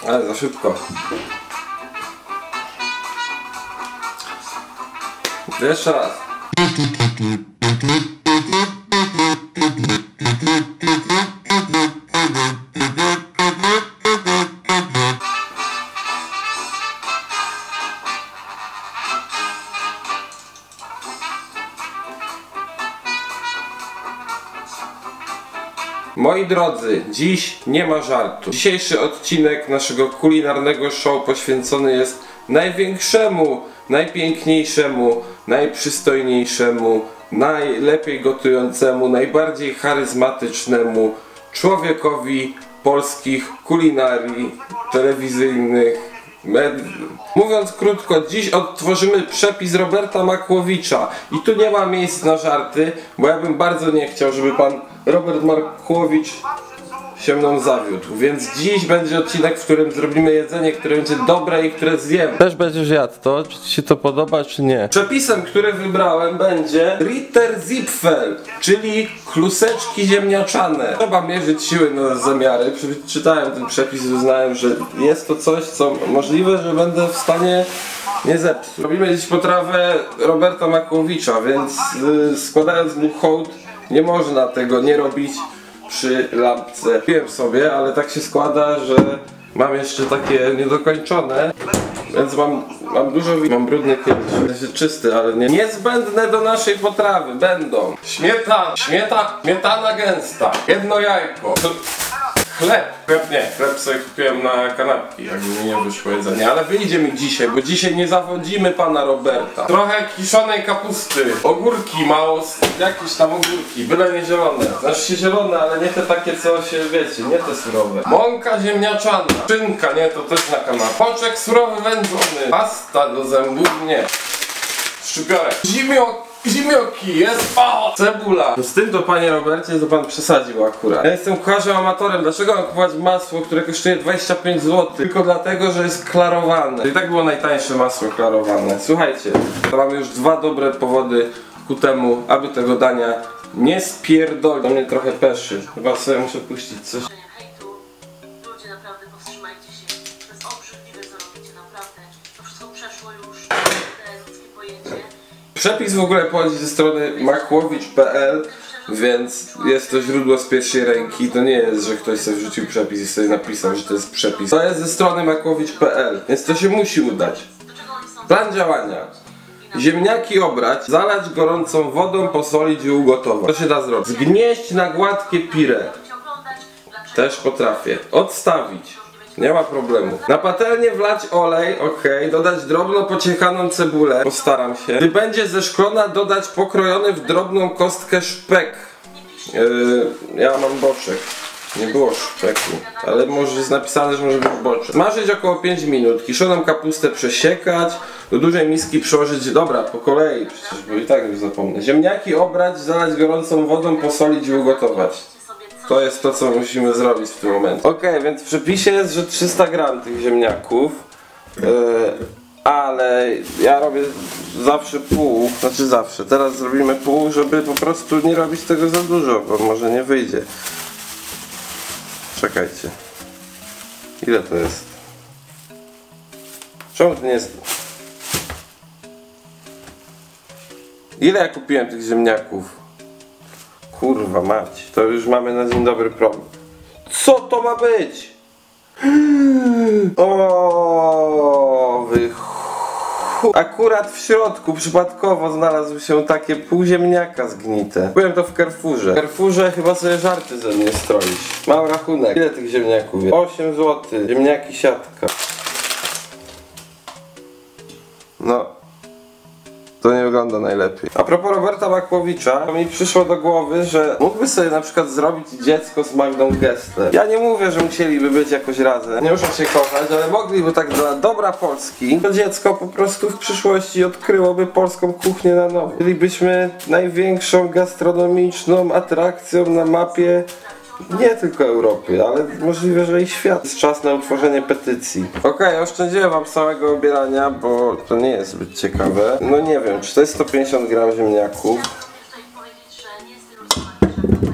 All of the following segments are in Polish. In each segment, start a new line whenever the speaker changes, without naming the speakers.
Ale za szybko. Jeszcze raz. Moi drodzy, dziś nie ma żartu. Dzisiejszy odcinek naszego kulinarnego show poświęcony jest największemu, najpiękniejszemu, najprzystojniejszemu, najlepiej gotującemu, najbardziej charyzmatycznemu człowiekowi polskich kulinarii telewizyjnych. Mówiąc krótko, dziś odtworzymy przepis Roberta Makłowicza i tu nie ma miejsc na żarty, bo ja bym bardzo nie chciał, żeby pan Robert Makłowicz się mną zawiódł, więc dziś będzie odcinek, w którym zrobimy jedzenie, które będzie dobre i które zjemy. Też będziesz jadł to? Czy ci się to podoba, czy nie? Przepisem, który wybrałem, będzie Ritterzipfel, czyli kluseczki ziemniaczane. Trzeba mierzyć siły na zamiary. Przeczytałem ten przepis i uznałem, że jest to coś, co możliwe, że będę w stanie nie zepsuć. Robimy dziś potrawę Roberta Makłowicza, więc składając mu hołd, nie można tego nie robić przy lampce. Wiem sobie, ale tak się składa, że mam jeszcze takie niedokończone, więc mam dużo, mam brudny kielisz, jest czysty, ale nie. Niezbędne do naszej potrawy będą śmietana gęsta, jedno jajko, chleb sobie kupiłem na kanapki, jakby mi nie wyszło jedzenie, ale wyjdzie mi dzisiaj, bo dzisiaj nie zawodzimy pana Roberta. Trochę kiszonej kapusty, ogórki mało, jakieś tam ogórki, byle nie zielone. Znaczy się zielone, ale nie te takie, co się wiecie, nie te surowe. Mąka ziemniaczana, szynka, nie, to też na kanapę. Poczek surowy wędzony, pasta do zębów, nie. Szczypiorek, zimioki, jest, o, cebula. Z tym to, panie Robercie, to pan przesadził akurat. Ja jestem kucharzem amatorem, dlaczego mam kupować masło, które kosztuje 25 zł? Tylko dlatego, że jest klarowane. I tak było najtańsze masło klarowane. Słuchajcie, to mamy już dwa dobre powody ku temu, aby tego dania nie spierdolić. To mnie trochę peszy. Chyba sobie muszę puścić coś.
Ludzie, naprawdę powstrzymajcie się. To jest obrzydliwe, co robicie, naprawdę. To wszystko przeszło już ludzkie pojęcie.
Przepis w ogóle pochodzi ze strony makłowicz.pl, więc jest to źródło z pierwszej ręki. To nie jest, że ktoś sobie wrzucił przepis i sobie napisał, że to jest przepis. To jest ze strony makłowicz.pl, więc to się musi udać. Plan działania. Ziemniaki obrać, zalać gorącą wodą, posolić i ugotować. To się da zrobić. Zgnieść na gładkie pire. Też potrafię. Odstawić. Nie ma problemu. Na patelnię wlać olej, ok. Dodać drobno pociechaną cebulę. Postaram się. Gdy będzie zeszklona, dodać pokrojony w drobną kostkę szpek. Ja mam boczek. Nie było szpeku, ale może jest napisane, że może być boczek. Smażyć około 5 minut. Kiszoną kapustę przesiekać. Do dużej miski przyłożyć. Dobra, po kolei przecież, bo i tak już zapomnę. Ziemniaki obrać, zalać gorącą wodą, posolić i ugotować. To jest to, co musimy zrobić w tym momencie. Ok, więc w przepisie jest, że 300 gram tych ziemniaków. Ale ja robię zawsze pół, znaczy zawsze. Teraz zrobimy pół, żeby po prostu nie robić tego za dużo, bo może nie wyjdzie. Czekajcie. Ile to jest? Czemu to nie jest? Ile ja kupiłem tych ziemniaków? Kurwa mać, to już mamy na dzień dobry problem. Co to ma być? O, akurat w środku przypadkowo znalazł się takie pół ziemniaka zgnite. Kupiłem to w Carrefourze. W Carrefourze chyba sobie żarty ze mnie stroisz. Mam rachunek. Ile tych ziemniaków jest? 8 zł. Ziemniaki siatka. No. To nie wygląda najlepiej. A propos Roberta Makłowicza, to mi przyszło do głowy, że mógłby sobie na przykład zrobić dziecko z Magdą Gessler. Ja nie mówię, że musieliby być jakoś razem, nie muszą się kochać, ale mogliby tak dla dobra Polski. To dziecko po prostu w przyszłości odkryłoby polską kuchnię na nowo. Bylibyśmy największą gastronomiczną atrakcją na mapie nie tylko Europy, ale możliwe, że i świat. Jest czas na utworzenie petycji. Okej, oszczędziłem wam całego obierania, bo to nie jest zbyt ciekawe. No nie wiem, czy to jest 150 gram ziemniaków.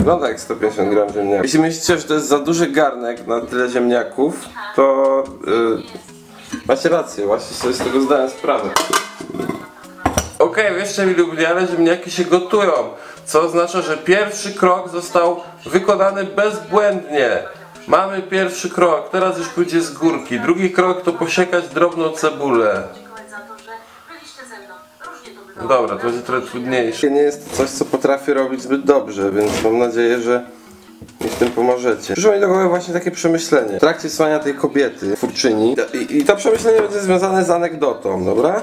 Wygląda jak 150 gram ziemniaków. Jeśli myślicie, że to jest za duży garnek na tyle ziemniaków, to macie rację, właśnie sobie z tego zdałem sprawę. Okej, wierzcie mi lubię, ale ziemniaki się gotują, co oznacza, że pierwszy krok został wykonany bezbłędnie. Mamy pierwszy krok, teraz już pójdzie z górki. Drugi krok to posiekać drobną cebulę.
Dziękować za to, że byliście ze mną. Różnie to bywało.
Dobra, to będzie trochę trudniejsze. Nie jest to coś, co potrafię robić zbyt dobrze, więc mam nadzieję, że mi w tym pomożecie. Przyszło mi do głowy właśnie takie przemyślenie. W trakcie słuchania tej kobiety, twórczyni, i to przemyślenie będzie związane z anegdotą, dobra?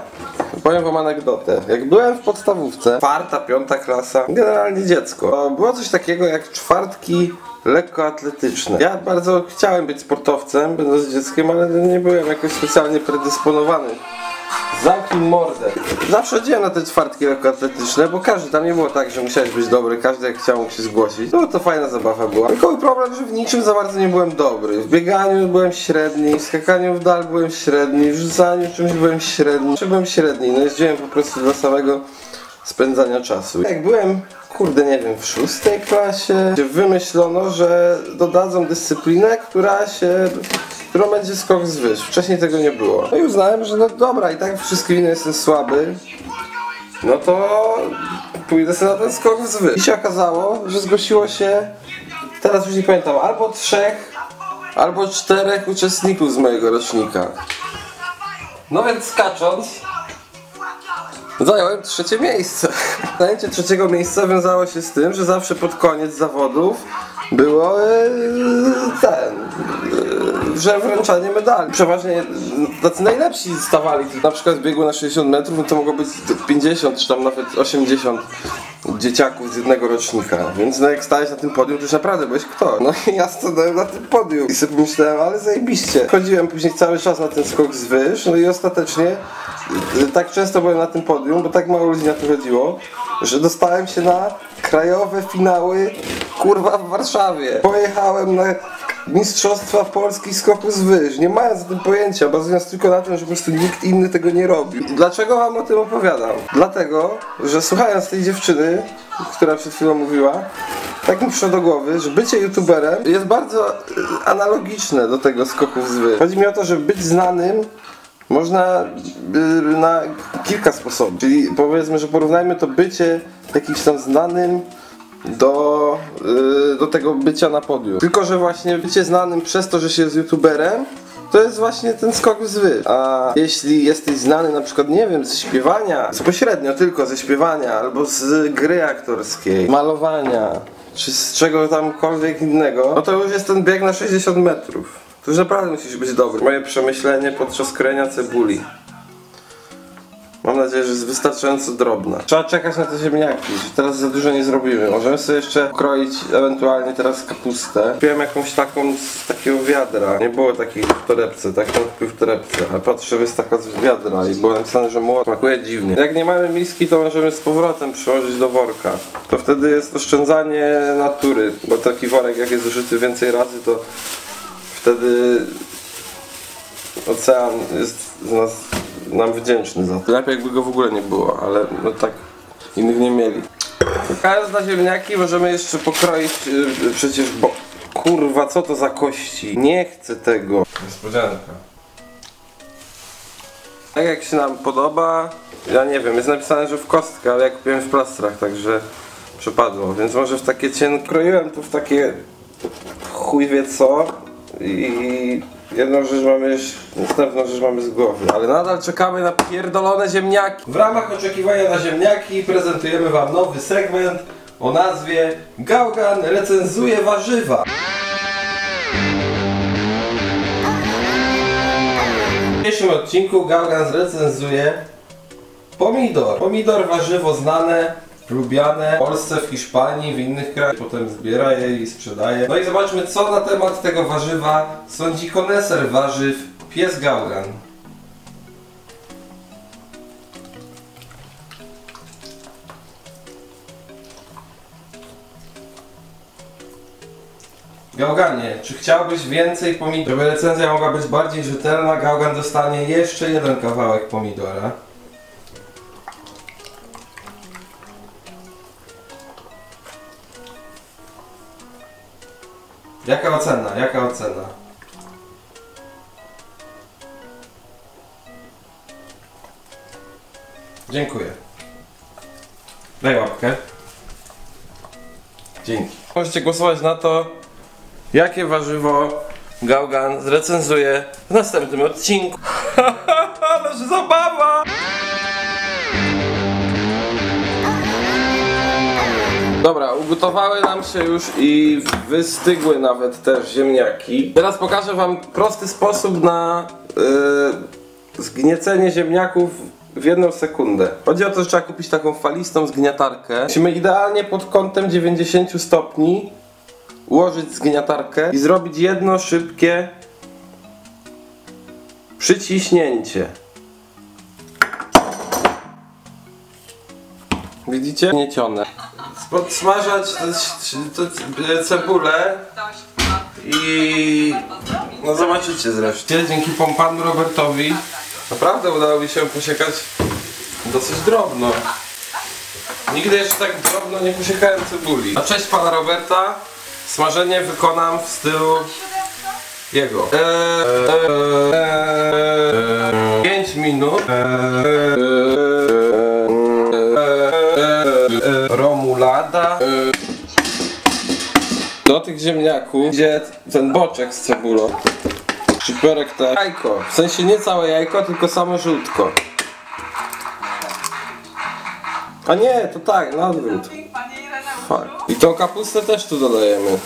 Powiem wam anegdotę. Jak byłem w podstawówce, 4., 5. klasa, generalnie dziecko, było coś takiego jak czwartki lekkoatletyczne. Ja bardzo chciałem być sportowcem, będąc dzieckiem, ale nie byłem jakoś specjalnie predysponowany. Zamknij mordę. Zawsze chodziłem na te czwartki lekkoatletyczne, bo każdy, tam nie było tak, że musiałeś być dobry, każdy jak chciał mógł się zgłosić. No to fajna zabawa była. Tylko był problem, że w niczym za bardzo nie byłem dobry. W bieganiu byłem średni, w skakaniu w dal byłem średni, w rzucaniu czymś byłem średni. Byłem średni, no jeździłem po prostu dla samego spędzania czasu. Jak byłem, kurde nie wiem, w 6. klasie, wymyślono, że dodadzą dyscyplinę, którą będzie skok z wyż. Wcześniej tego nie było. No i uznałem, że no dobra, i tak wszystkie inne jestem słaby, no to pójdę sobie na ten skok z wyż. I się okazało, że zgłosiło się, teraz już nie pamiętam, albo 3, albo 4 uczestników z mojego rocznika. No więc skacząc, zająłem 3. miejsce. Zajęcie 3. miejsca wiązało się z tym, że zawsze pod koniec zawodów było że wręczanie medali. Przeważnie tacy najlepsi stawali, na przykład w biegu na 60 metrów, no to mogło być 50 czy tam nawet 80 dzieciaków z jednego rocznika, więc no jak stałeś na tym podium, to już naprawdę byłeś kto. No i ja stanąłem na tym podium i sobie pomyślałem, ale zajebiście. Chodziłem później cały czas na ten skok z wyż, no i ostatecznie tak często byłem na tym podium, bo tak mało ludzi na to chodziło, że dostałem się na krajowe finały, kurwa, w Warszawie. Pojechałem na Mistrzostwa Polski skoku z wyż, nie mając o tym pojęcia, bazując tylko na tym, że po prostu nikt inny tego nie robił. Dlaczego wam o tym opowiadam? Dlatego, że słuchając tej dziewczyny, która przed chwilą mówiła, tak mi przyszło do głowy, że bycie youtuberem jest bardzo analogiczne do tego skoku z wyż. Chodzi mi o to, że być znanym można na kilka sposobów. Czyli powiedzmy, że porównajmy to bycie jakimś tam znanym do tego bycia na podium. Tylko że właśnie bycie znanym przez to, że się jest youtuberem, to jest właśnie ten skok z wyż. A jeśli jesteś znany na przykład, nie wiem, ze śpiewania, bezpośrednio tylko ze śpiewania, albo z gry aktorskiej, malowania, czy z czego tamkolwiek innego, no to już jest ten bieg na 60 metrów. To już naprawdę musisz być dobry. Moje przemyślenie podczas krojenia cebuli. Mam nadzieję, że jest wystarczająco drobna. Trzeba czekać na te ziemniaki, że teraz za dużo nie zrobimy. Możemy sobie jeszcze kroić ewentualnie teraz kapustę. Kupiłem jakąś taką z takiego wiadra. Nie było takiej w torebce, taką kupił w torebce. A patrzę, że jest taka z wiadra i było napisane, że młot. Smakuje dziwnie. Jak nie mamy miski, to możemy z powrotem przyłożyć do worka. To wtedy jest oszczędzanie natury, bo taki worek jak jest użyty więcej razy, to wtedy ocean jest nam wdzięczny za to. Lepiej jakby go w ogóle nie było, ale no tak innych nie mieli. Czekając na ziemniaki możemy jeszcze pokroić przecież, bo kurwa, co to za kości? Nie chcę tego. Niespodzianka. Tak jak się nam podoba, ja nie wiem, jest napisane, że w kostkę, ale ja kupiłem w plastrach, także przepadło, więc może w takie cienkie. Kroiłem tu w takie chuj wie co i jedną rzecz mamy już, następną rzecz mamy z głowy, ale nadal czekamy na pierdolone ziemniaki. W ramach oczekiwania na ziemniaki prezentujemy wam nowy segment o nazwie Gaugan recenzuje warzywa. W dzisiejszym odcinku Gaugan recenzuje pomidor. Pomidor, warzywo znane, lubiane w Polsce, w Hiszpanii, w innych krajach, potem zbiera je i sprzedaje. No i zobaczmy, co na temat tego warzywa sądzi koneser warzyw, pies Gaugan. Gauganie, czy chciałbyś więcej pomidorów? Żeby recenzja mogła być bardziej rzetelna, Gaugan dostanie jeszcze jeden kawałek pomidora. Jaka ocena? Jaka ocena? Dziękuję. Daj łapkę. Dzięki. Możecie głosować na to, jakie warzywo Gaugan zrecenzuje w następnym odcinku. Ależ zabawa! Dobra, ugotowały nam się już i wystygły nawet też ziemniaki. Teraz pokażę wam prosty sposób na zgniecenie ziemniaków w 1 sekundę. Chodzi o to, że trzeba kupić taką falistą zgniatarkę. Musimy idealnie pod kątem 90 stopni ułożyć zgniatarkę i zrobić jedno szybkie przyciśnięcie. Widzicie? Gniecione. Podsmażać cebulę i no zobaczycie zresztą. Dzięki panu Robertowi naprawdę udało mi się posiekać dosyć drobno. Nigdy jeszcze tak drobno nie posiekałem cebuli. Na cześć pana Roberta smażenie wykonam w stylu jego. 5 minut. Romulada. Do tych ziemniaków idzie ten boczek z cebulą. Szczypiorek to jajko. W sensie nie całe jajko, tylko samo żółtko. A nie, to tak, na odwrót. Fuck. I tą kapustę też tu dodajemy.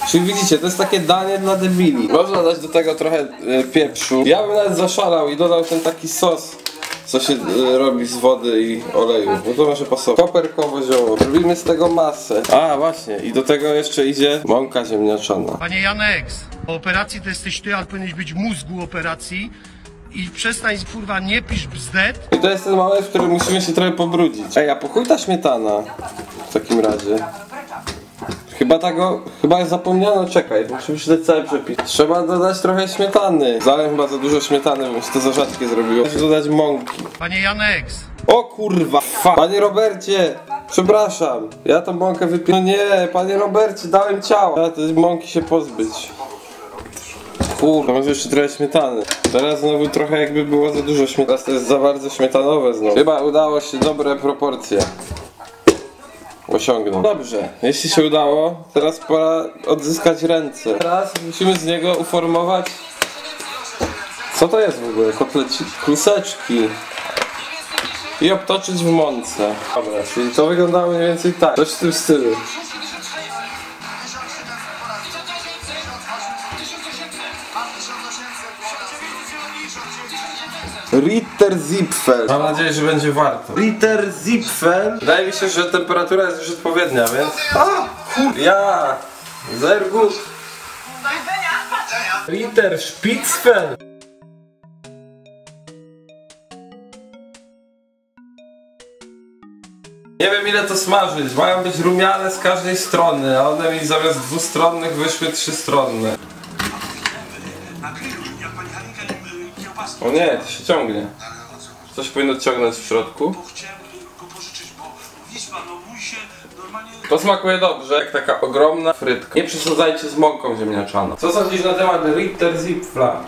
Czyli widzicie, to jest takie danie dla debili. Można dać do tego trochę pieprzu. Ja bym nawet zaszalał i dodał ten taki sos, co się robi z wody i oleju. Bo to może pasować. Koperkowo-zioło. Robimy z tego masę. A właśnie, i do tego jeszcze idzie mąka ziemniaczana.
Panie Janek, po operacji to jesteś ty, ale powinieneś być mózgu operacji. I przestań, kurwa, nie pisz bzdet.
I to jest ten moment, w którym musimy się trochę pobrudzić. Ej, a po chuj ta śmietana? W takim razie. Chyba zapomniano, czekaj, muszę przeczytać cały przepis. Trzeba dodać trochę śmietany. Zalem chyba za dużo śmietany, bo się to za rzadkie zrobiło. Muszę dodać mąki.
Panie Janek.
O kurwa! Panie Robercie! Przepraszam, ja tą mąkę wypiję. No nie, panie Robercie, dałem ciało. Trzeba tej mąki się pozbyć. Kurwa, może jeszcze trochę śmietany. Teraz znowu trochę jakby było za dużo śmietany. Teraz to jest za bardzo śmietanowe znowu. Chyba udało się dobre proporcje osiągnąć. Dobrze, jeśli się udało, teraz pora odzyskać ręce. Teraz musimy z niego uformować... Co to jest w ogóle? Kluseczki. I obtoczyć w mące. Dobra, czyli to wyglądało mniej więcej tak. Coś w tym stylu. Ritterzipfel. Mam nadzieję, że będzie warto. Ritterzipfel. Wydaje mi się, że temperatura jest już odpowiednia, więc... Ja! Sehr gut. Ritterspitzfel. Nie wiem ile to smażyć. Mają być rumiane z każdej strony, a one mi zamiast dwustronnych wyszły trzystronne. O nie, to się ciągnie. Coś powinno ciągnąć w środku. To smakuje dobrze, jak taka ogromna frytka. Nie przesadzajcie z mąką ziemniaczaną. Co sądzisz na temat Ritterzipfla?